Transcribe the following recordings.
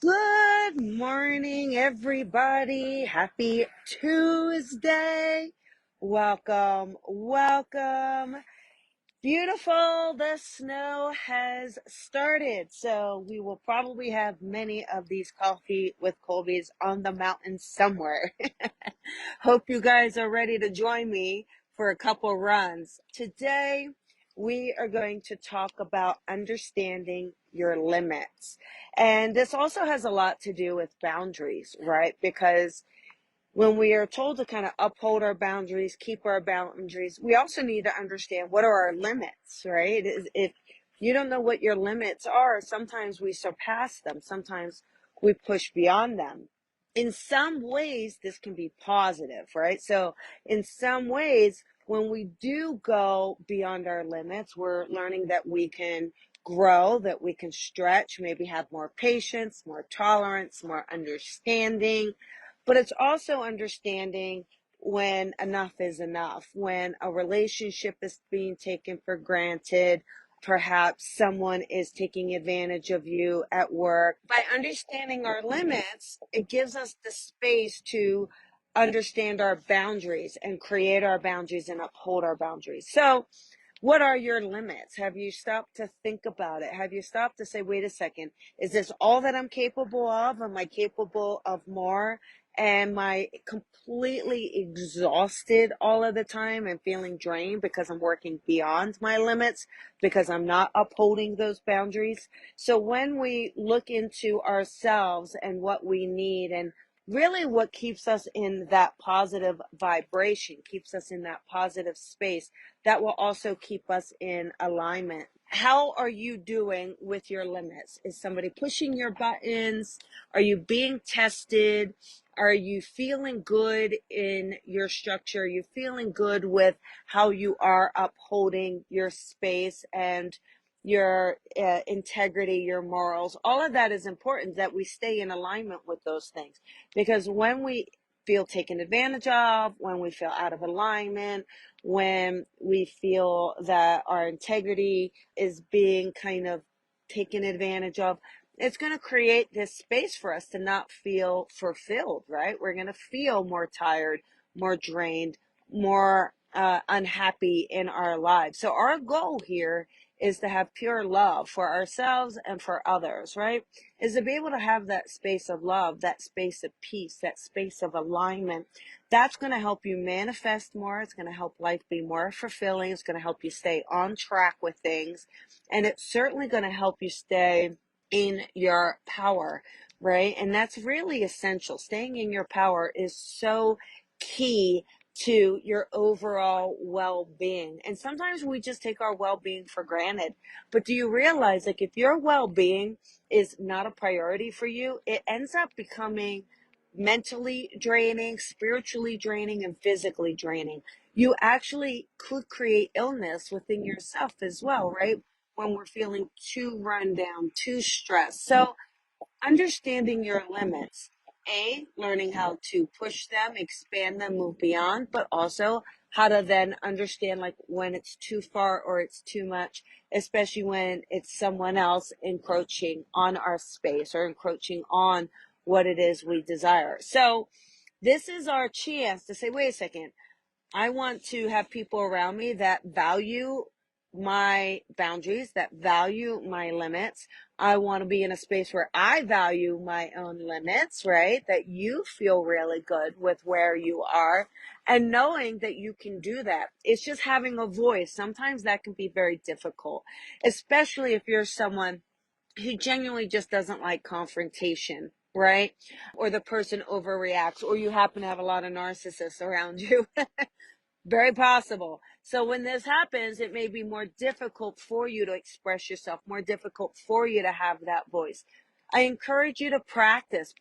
Good morning, everybody. Happy Tuesday. Welcome, welcome. Beautiful. The snow has started, so we will probably have many of these coffee with Colby's on the mountain somewhere. Hope you guys are ready to join me for a couple runs. Today, we are going to talk about understanding your limits. And this also has a lot to do with boundaries, right? Because when we are told to kind of uphold our boundaries, keep our boundaries, we also need to understand what are our limits, right? If you don't know what your limits are, sometimes we surpass them. Sometimes we push beyond them. In some ways, this can be positive, right? So in some ways, when we do go beyond our limits, we're learning that we can grow, that we can stretch, maybe have more patience, more tolerance, more understanding. But it's also understanding when enough is enough, when a relationship is being taken for granted, perhaps someone is taking advantage of you at work. By understanding our limits, it gives us the space to understand our boundaries and create our boundaries and uphold our boundaries. So, what are your limits? Have you stopped to think about it? Have you stopped to say, wait a second, is this all that I'm capable of? Am I capable of more? Am I completely exhausted all of the time and feeling drained because I'm working beyond my limits, because I'm not upholding those boundaries? So when we look into ourselves and what we need and really what keeps us in that positive vibration, keeps us in that positive space, that will also keep us in alignment. How are you doing with your limits? Is somebody pushing your buttons? Are you being tested? Are you feeling good in your structure? Are you feeling good with how you are upholding your space and your integrity, your morals? All of that is important, that we stay in alignment with those things. Because when we feel taken advantage of, when we feel out of alignment, when we feel that our integrity is being kind of taken advantage of, it's going to create this space for us to not feel fulfilled, right? We're going to feel more tired, more drained, more unhappy in our lives. So our goal here is to have pure love for ourselves and for others, right? Is to be able to have that space of love, that space of peace, that space of alignment. That's going to help you manifest more. It's going to help life be more fulfilling. It's going to help you stay on track with things. And it's certainly going to help you stay in your power, right? And that's really essential. Staying in your power is so key to your overall well-being. And sometimes we just take our well-being for granted. But do you realize, like, if your well-being is not a priority for you, it ends up becoming mentally draining, spiritually draining, and physically draining. You actually could create illness within yourself as well, right? When we're feeling too run down, too stressed. So understanding your limits, learning how to push them, expand them, move beyond, but also how to then understand, like, when it's too far or it's too much, especially when it's someone else encroaching on our space or encroaching on what it is we desire. So this is our chance to say, wait a second, I want to have people around me that value my boundaries, that value my limits. I want to be in a space where I value my own limits, right? That you feel really good with where you are and knowing that you can do that. It's just having a voice. Sometimes that can be very difficult, especially if you're someone who genuinely just doesn't like confrontation, right? Or the person overreacts, or you happen to have a lot of narcissists around you. Very possible. So when this happens, it may be more difficult for you to express yourself, more difficult for you to have that voice. I encourage you to practice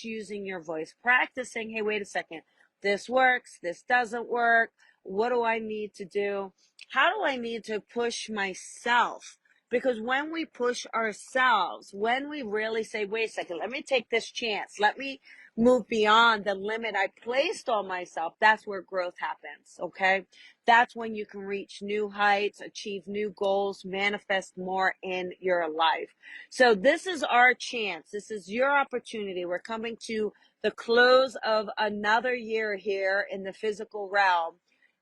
using your voice, practice saying, hey, wait a second, this works, this doesn't work. What do I need to do? How do I need to push myself Because when we push ourselves, when we really say, wait a second, let me take this chance, let me move beyond the limit I placed on myself, that's where growth happens, okay? That's when you can reach new heights, achieve new goals, manifest more in your life. So this is our chance. This is your opportunity. We're coming to the close of another year here in the physical realm.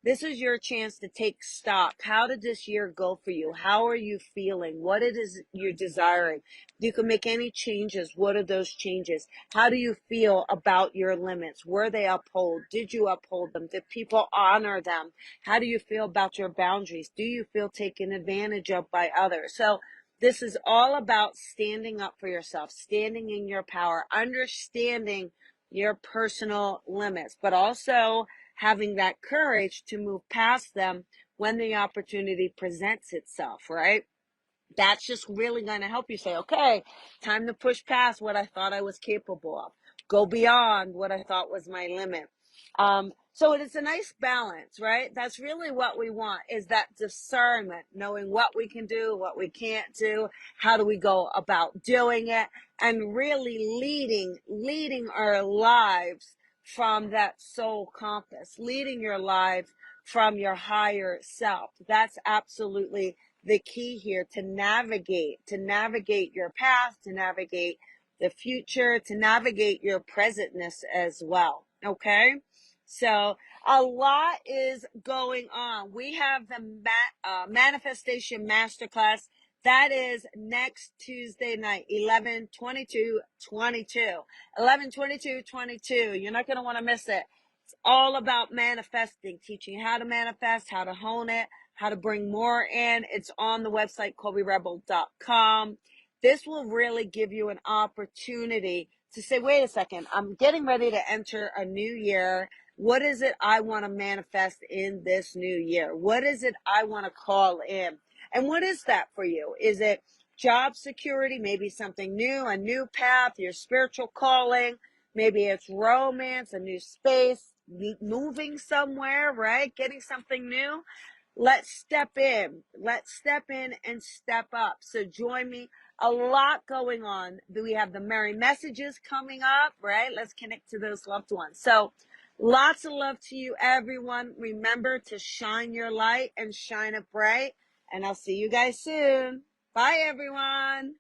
This is your chance to take stock. How did this year go for you? How are you feeling? What it is you're desiring? You can make any changes. What are those changes? How do you feel about your limits? Were they upheld? Did you uphold them? Did people honor them? How do you feel about your boundaries? Do you feel taken advantage of by others? So this is all about standing up for yourself, standing in your power, understanding your personal limits, but also having that courage to move past them when the opportunity presents itself, right? That's just really going to help you say, okay, time to push past what I thought I was capable of, go beyond what I thought was my limit. So it's a nice balance, right? That's really what we want, is that discernment, knowing what we can do, what we can't do, how do we go about doing it, and really leading our lives from that soul compass, leading your life from your higher self. That's absolutely the key here, to navigate your path, to navigate the future, to navigate your presentness as well. Okay? So a lot is going on. We have the manifestation masterclass. That is next Tuesday night, 11/22/22. 11/22/22. You're not going to want to miss it. It's all about manifesting, teaching how to manifest, how to hone it, how to bring more in. It's on the website, colbyrebel.com. This will really give you an opportunity to say, wait a second, I'm getting ready to enter a new year. What is it I want to manifest in this new year? What is it I want to call in? And what is that for you? Is it job security? Maybe something new, a new path, your spiritual calling. Maybe it's romance, a new space, moving somewhere, right? Getting something new. Let's step in. Let's step in and step up. So join me. A lot going on. We have the merry messages coming up, right? Let's connect to those loved ones. So lots of love to you, everyone. Remember to shine your light and shine it bright. And I'll see you guys soon. Bye, everyone.